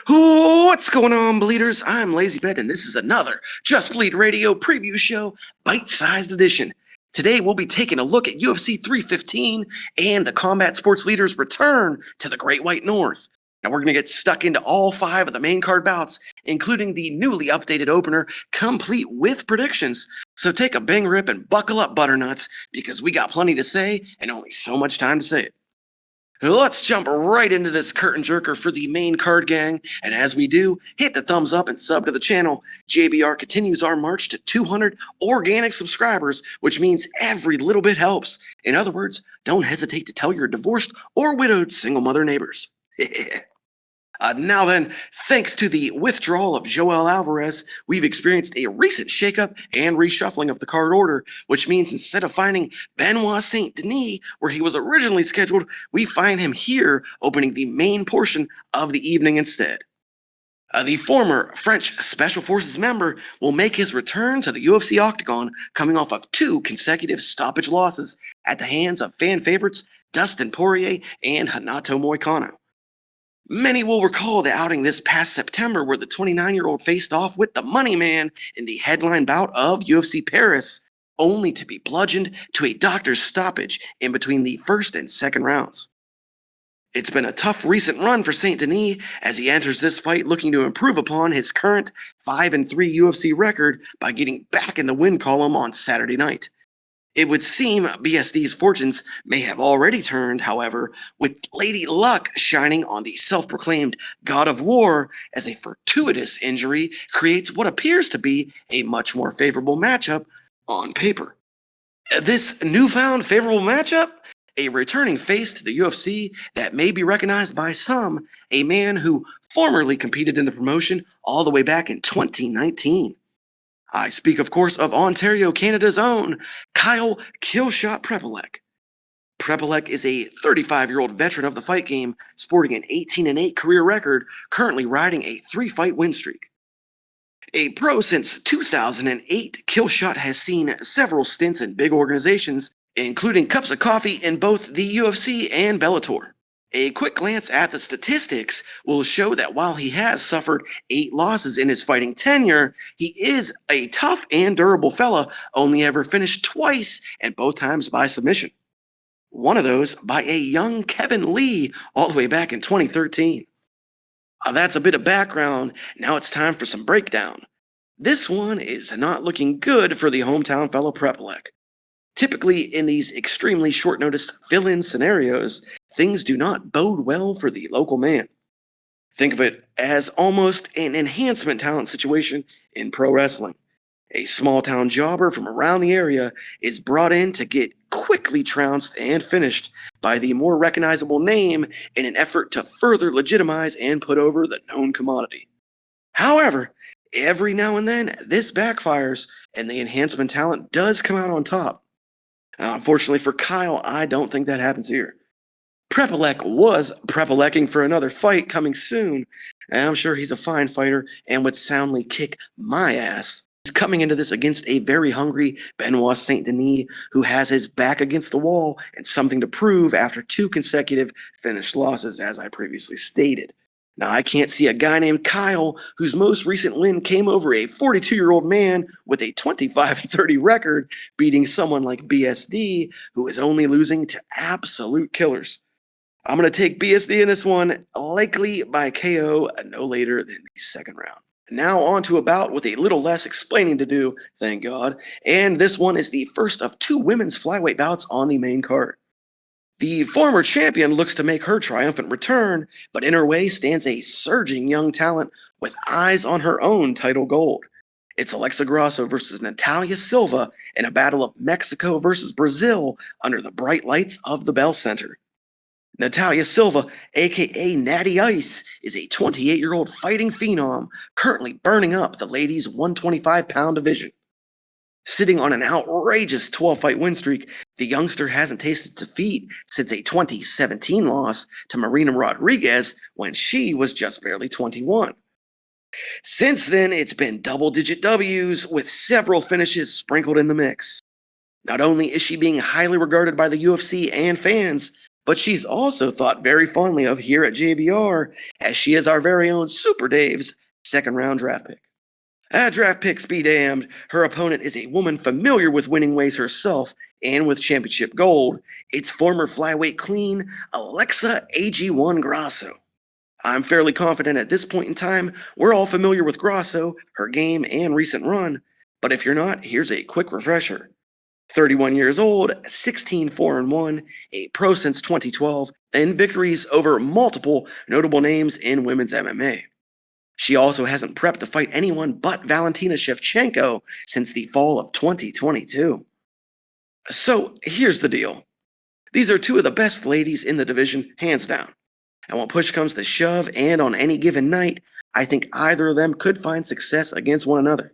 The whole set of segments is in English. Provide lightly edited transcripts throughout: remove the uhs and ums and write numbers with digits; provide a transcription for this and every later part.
What's going on, Bleeders? I'm LazyBed, and this is another Just Bleed Radio preview show, bite-sized edition. Today, we'll be taking a look at UFC 315 and the combat sports leaders' return to the Great White North. Now, we're going to get stuck into all 5 of the main card bouts, including the newly updated opener, complete with predictions. So take a bang rip and buckle up, butternuts, because we got plenty to say and only so much time to say it. Let's jump right into this curtain jerker for the main card, gang. And as we do, hit the thumbs up and sub to the channel. JBR continues our march to 200 organic subscribers, which means every little bit helps. In other words, don't hesitate to tell your divorced or widowed single mother neighbors. Now then, thanks to the withdrawal of Joel Alvarez, we've experienced a recent shakeup and reshuffling of the card order, which means instead of finding Benoit Saint Denis where he was originally scheduled, we find him here opening the main portion of the evening instead. The former French Special Forces member will make his return to the UFC octagon, coming off of 2 consecutive stoppage losses at the hands of fan favorites Dustin Poirier and Renato Moicano. Many will recall the outing this past September where the 29-year-old faced off with the Money Man in the headline bout of UFC Paris, only to be bludgeoned to a doctor's stoppage in between the first and second rounds. It's been a tough recent run for Saint Denis as he enters this fight looking to improve upon his current 5-3 UFC record by getting back in the win column on Saturday night. It would seem BSD's fortunes may have already turned, however, with Lady Luck shining on the self-proclaimed God of War as a fortuitous injury creates what appears to be a much more favorable matchup on paper. This newfound favorable matchup, a returning face to the UFC that may be recognized by some, a man who formerly competed in the promotion all the way back in 2019. I speak, of course, of Ontario, Canada's own Kyle Killshot Prepolek. Prepolek is a 35-year-old veteran of the fight game, sporting an 18-8 career record, currently riding a 3-fight win streak. A pro since 2008, Killshot has seen several stints in big organizations, including cups of coffee in both the UFC and Bellator. A quick glance at the statistics will show that while he has suffered 8 losses in his fighting tenure, he is a tough and durable fella, only ever finished twice and both times by submission. One of those by a young Kevin Lee all the way back in 2013. That's a bit of background. Now it's time for some breakdown. This one is not looking good for the hometown fellow Prepolek. Typically, in these extremely short-notice fill-in scenarios, things do not bode well for the local man. Think of it as almost an enhancement talent situation in pro wrestling. A small-town jobber from around the area is brought in to get quickly trounced and finished by the more recognizable name in an effort to further legitimize and put over the known commodity. However, every now and then, this backfires, and the enhancement talent does come out on top. Unfortunately for Kyle, I don't think that happens here. Prepolek was Prepolecking for another fight coming soon, and I'm sure he's a fine fighter and would soundly kick my ass. He's coming into this against a very hungry Benoit Saint Denis who has his back against the wall and something to prove after 2 consecutive finished losses, as I previously stated. Now, I can't see a guy named Kyle whose most recent win came over a 42-year-old man with a 25-30 record beating someone like BSD who is only losing to absolute killers. I'm going to take BSD in this one, likely by KO no later than the second round. Now on to a bout with a little less explaining to do, thank God, and this one is the first of 2 women's flyweight bouts on the main card. The former champion looks to make her triumphant return, but in her way stands a surging young talent with eyes on her own title gold. It's Alexa Grasso versus Natalia Silva in a battle of Mexico versus Brazil under the bright lights of the Bell Center. Natalia Silva, aka Natty Ice, is a 28-year-old fighting phenom currently burning up the ladies' 125-pound division. Sitting on an outrageous 12-fight win streak, the youngster hasn't tasted defeat since a 2017 loss to Marina Rodriguez when she was just barely 21. Since then, it's been double-digit W's with several finishes sprinkled in the mix. Not only is she being highly regarded by the UFC and fans, but she's also thought very fondly of here at JBR, as she is our very own Super Dave's second round draft pick. Draft picks be damned, her opponent is a woman familiar with winning ways herself and with championship gold. It's former flyweight queen Alexa AG1 Grasso. I'm fairly confident at this point in time we're all familiar with Grasso, her game, and recent run, but if you're not, here's a quick refresher. 31 years old, 16-4-1, a pro since 2012, and victories over multiple notable names in women's MMA. She also hasn't prepped to fight anyone but Valentina Shevchenko since the fall of 2022. So here's the deal. These are two of the best ladies in the division, hands down. And when push comes to shove and on any given night, I think either of them could find success against one another.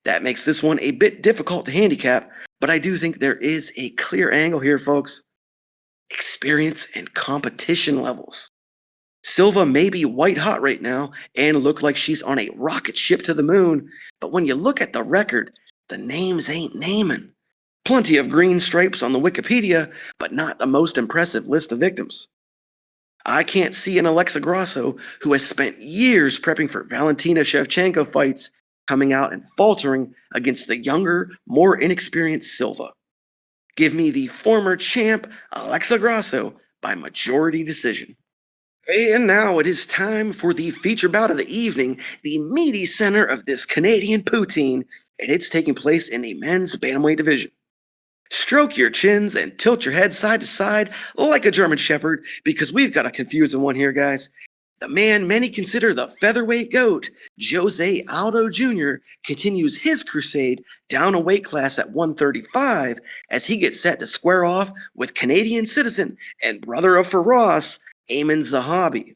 That makes this one a bit difficult to handicap, but I do think there is a clear angle here, folks. Experience and competition levels. Silva may be white hot right now and look like she's on a rocket ship to the moon, but when you look at the record, the names ain't naming. Plenty of green stripes on the Wikipedia, but not the most impressive list of victims. I can't see an Alexa Grasso, who has spent years prepping for Valentina Shevchenko fights, coming out and faltering against the younger, more inexperienced Silva. Give me the former champ Alexa Grasso by majority decision. And now it is time for the feature bout of the evening, the meaty center of this Canadian poutine, and it's taking place in the men's bantamweight division. Stroke your chins and tilt your head side to side like a German Shepherd, because we've got a confusing one here, guys. The man many consider the featherweight GOAT, Jose Aldo Jr., continues his crusade down a weight class at 135 as he gets set to square off with Canadian citizen and brother of Firas, Ayman Zahabi.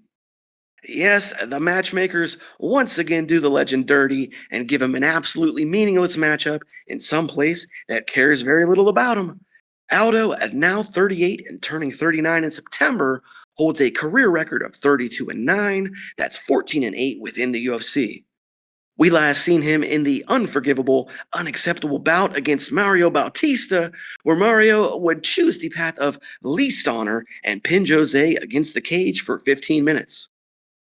Yes, the matchmakers once again do the legend dirty and give him an absolutely meaningless matchup in some place that cares very little about him. Aldo, at now 38 and turning 39 in September, holds a career record of 32-9, that's 14-8 within the UFC. We last seen him in the unforgivable, unacceptable bout against Mario Bautista, where Mario would choose the path of least honor and pin Jose against the cage for 15 minutes.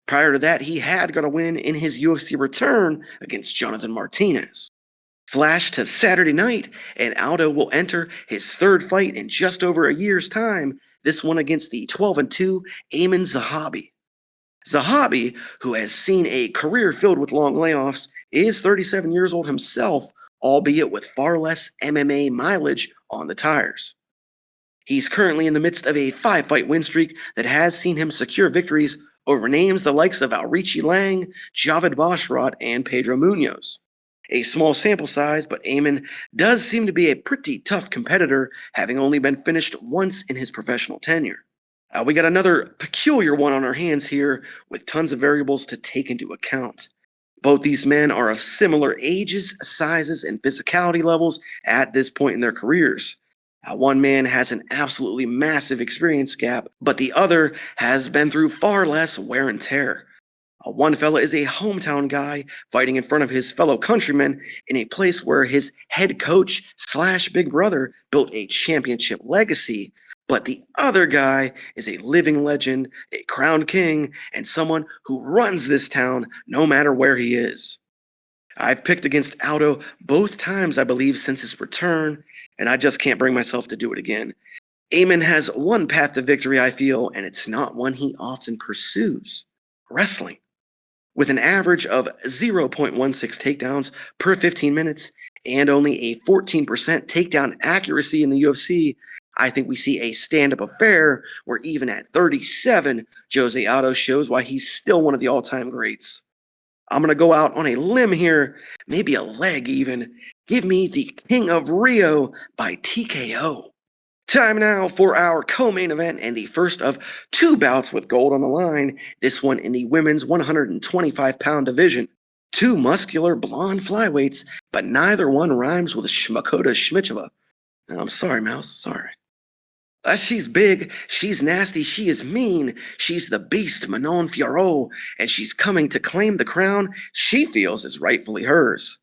Prior to that, he had got a win in his UFC return against Jonathan Martinez. Flash to Saturday night, and Aldo will enter his third fight in just over a year's time, this one against the 12-2 Ayman Zahabi. Zahabi, who has seen a career filled with long layoffs, is 37 years old himself, albeit with far less MMA mileage on the tires. He's currently in the midst of a 5-fight win streak that has seen him secure victories over names the likes of Alrichi Lang, Javid Basharat, and Pedro Munoz. A small sample size, but Ayman does seem to be a pretty tough competitor, having only been finished once in his professional tenure. We got another peculiar one on our hands here, with tons of variables to take into account. Both these men are of similar ages, sizes, and physicality levels at this point in their careers. One man has an absolutely massive experience gap, but the other has been through far less wear and tear. One fella is a hometown guy fighting in front of his fellow countrymen in a place where his head coach / big brother built a championship legacy, but the other guy is a living legend, a crowned king, and someone who runs this town no matter where he is. I've picked against Aldo both times, I believe, since his return, and I just can't bring myself to do it again. Ayman has one path to victory, I feel, and it's not one he often pursues: wrestling. With an average of 0.16 takedowns per 15 minutes and only a 14% takedown accuracy in the UFC, I think we see a stand-up affair where even at 37, Jose Aldo shows why he's still one of the all-time greats. I'm going to go out on a limb here, maybe a leg even. Give me the King of Rio by TKO. Time now for our co-main event and the first of two bouts with gold on the line, this one in the women's 125-pound division. Two muscular blonde flyweights, but neither one rhymes with Shmakota Shmicheva. I'm sorry, Mouse, sorry. She's big, she's nasty, she is mean, she's the beast Manon Fiorot, and she's coming to claim the crown she feels is rightfully hers.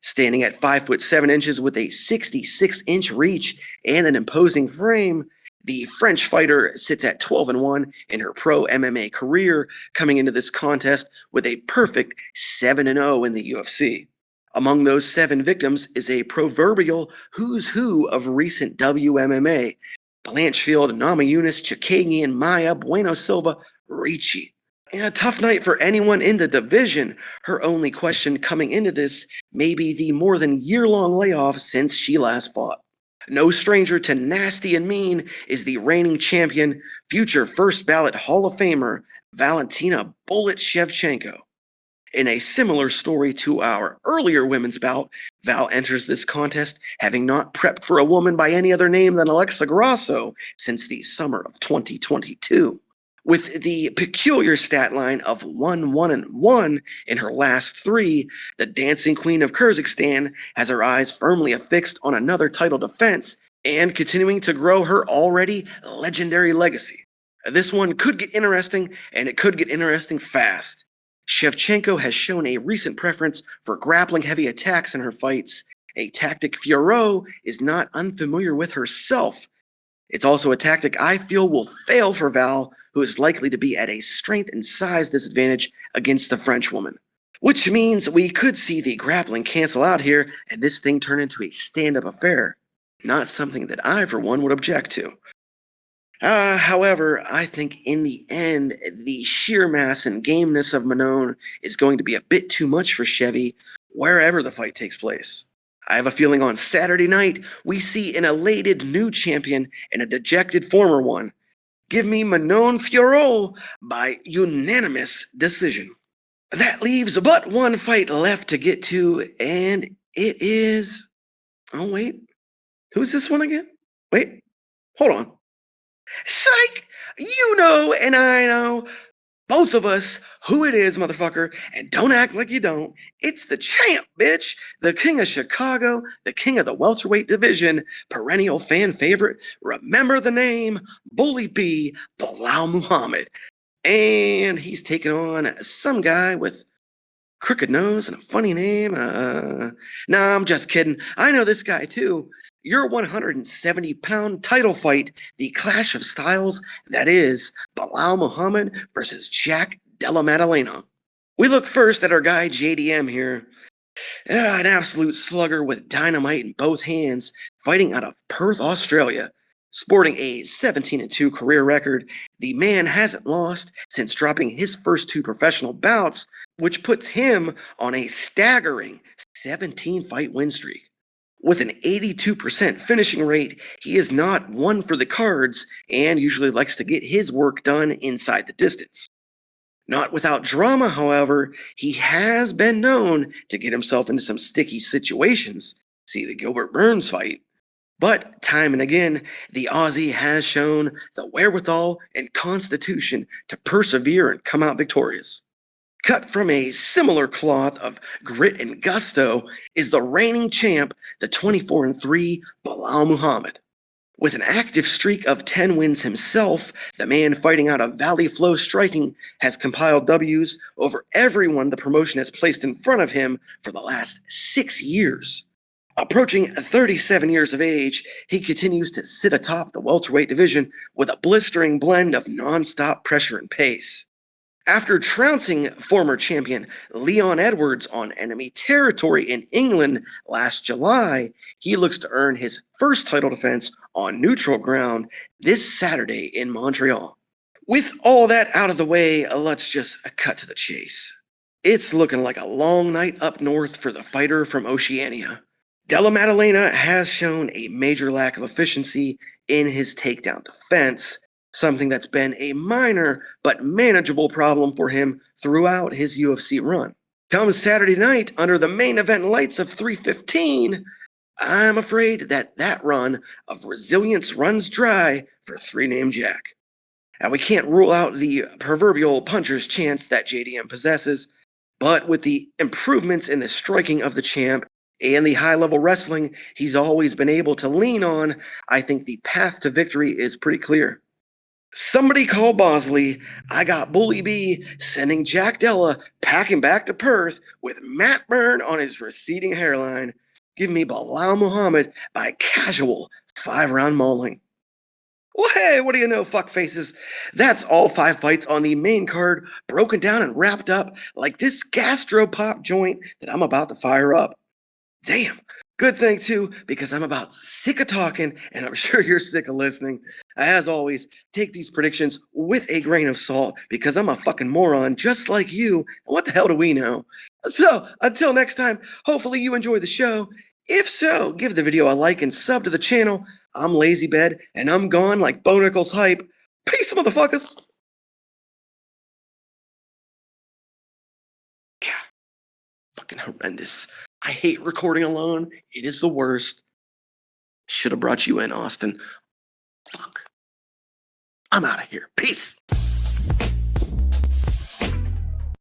Standing at 5'7" with a 66-inch reach and an imposing frame, The French fighter sits at 12-1 in her pro MMA career, coming into this contest with a perfect 7-0 in the UFC. Among those 7 victims is a proverbial who's who of recent WMMA: Blanchfield, Namajunas, Chikagian, Maya, Bueno Silva, Ricci. A tough night for anyone in the division. Her only question coming into this may be the more than year-long layoff since she last fought. No stranger to nasty and mean is the reigning champion, future first ballot Hall of Famer, Valentina Bullet Shevchenko. In a similar story to our earlier women's bout, Val enters this contest having not prepped for a woman by any other name than Alexa Grasso since the summer of 2022. With the peculiar stat line of 1-1-1 in her last 3, the dancing queen of Kyrgyzstan has her eyes firmly affixed on another title defense and continuing to grow her already legendary legacy. This one could get interesting, and it could get interesting fast. Shevchenko has shown a recent preference for grappling heavy attacks in her fights, a tactic Fiorot is not unfamiliar with herself. It's also a tactic I feel will fail for Val, who is likely to be at a strength and size disadvantage against the Frenchwoman. Which means we could see the grappling cancel out here and this thing turn into a stand-up affair. Not something that I, for one, would object to. However, I think in the end, the sheer mass and gameness of Manon is going to be a bit too much for Chevy wherever the fight takes place. I have a feeling on Saturday night, we see an elated new champion and a dejected former one. Give me Manon Fiorot by unanimous decision. That leaves but one fight left to get to, and it is... Oh, wait. Who's this one again? Wait. Hold on. Psych! You know and I know, both of us, who it is, motherfucker, and don't act like you don't. It's the champ, bitch! The king of Chicago, the king of the welterweight division, perennial fan favorite, remember the name, Bully B, Belal Muhammad. And he's taking on some guy with crooked nose and a funny name. Nah, I'm just kidding. I know this guy too. Your 170-pound title fight, the clash of styles that is Belal Muhammad versus Jack Della Maddalena. We look first at our guy JDM here. An absolute slugger with dynamite in both hands, fighting out of Perth, Australia. Sporting a 17-2 career record, the man hasn't lost since dropping his first 2 professional bouts, which puts him on a staggering 17-fight win streak. With an 82% finishing rate, he is not one for the cards and usually likes to get his work done inside the distance. Not without drama, however, he has been known to get himself into some sticky situations. See the Gilbert Burns fight. But time and again, the Aussie has shown the wherewithal and constitution to persevere and come out victorious. Cut from a similar cloth of grit and gusto is the reigning champ, the 24-3 Belal Muhammad. With an active streak of 10 wins himself, the man fighting out of Valley Flow Striking has compiled W's over everyone the promotion has placed in front of him for the last 6 years. Approaching 37 years of age, he continues to sit atop the welterweight division with a blistering blend of non-stop pressure and pace. After trouncing former champion Leon Edwards on enemy territory in England last July, he looks to earn his first title defense on neutral ground this Saturday in Montreal. With all that out of the way, let's just cut to the chase. It's looking like a long night up north for the fighter from Oceania. Della Maddalena has shown a major lack of efficiency in his takedown defense, something that's been a minor but manageable problem for him throughout his UFC run. Come Saturday night, under the main event lights of 315, I'm afraid that run of resilience runs dry for 3-Name Jack. Now, we can't rule out the proverbial puncher's chance that JDM possesses, but with the improvements in the striking of the champ and the high-level wrestling he's always been able to lean on, I think the path to victory is pretty clear. Somebody call Bosley. I got Bully B sending Jack Della packing back to Perth with Matt Byrne on his receding hairline. Give me Belal Muhammad by casual 5-round mauling. Well, hey, what do you know, fuck faces? That's all 5 fights on the main card, broken down and wrapped up like this gastropop joint that I'm about to fire up. Damn. Good thing, too, because I'm about sick of talking and I'm sure you're sick of listening. As always, take these predictions with a grain of salt because I'm a fucking moron just like you. And what the hell do we know? So, until next time, hopefully you enjoy the show. If so, give the video a like and sub to the channel. I'm LazyBed and I'm gone like Bonicle's hype. Peace, motherfuckers. God, fucking horrendous. I hate recording alone. It is the worst. Should have brought you in, Austin. Fuck. I'm out of here. Peace.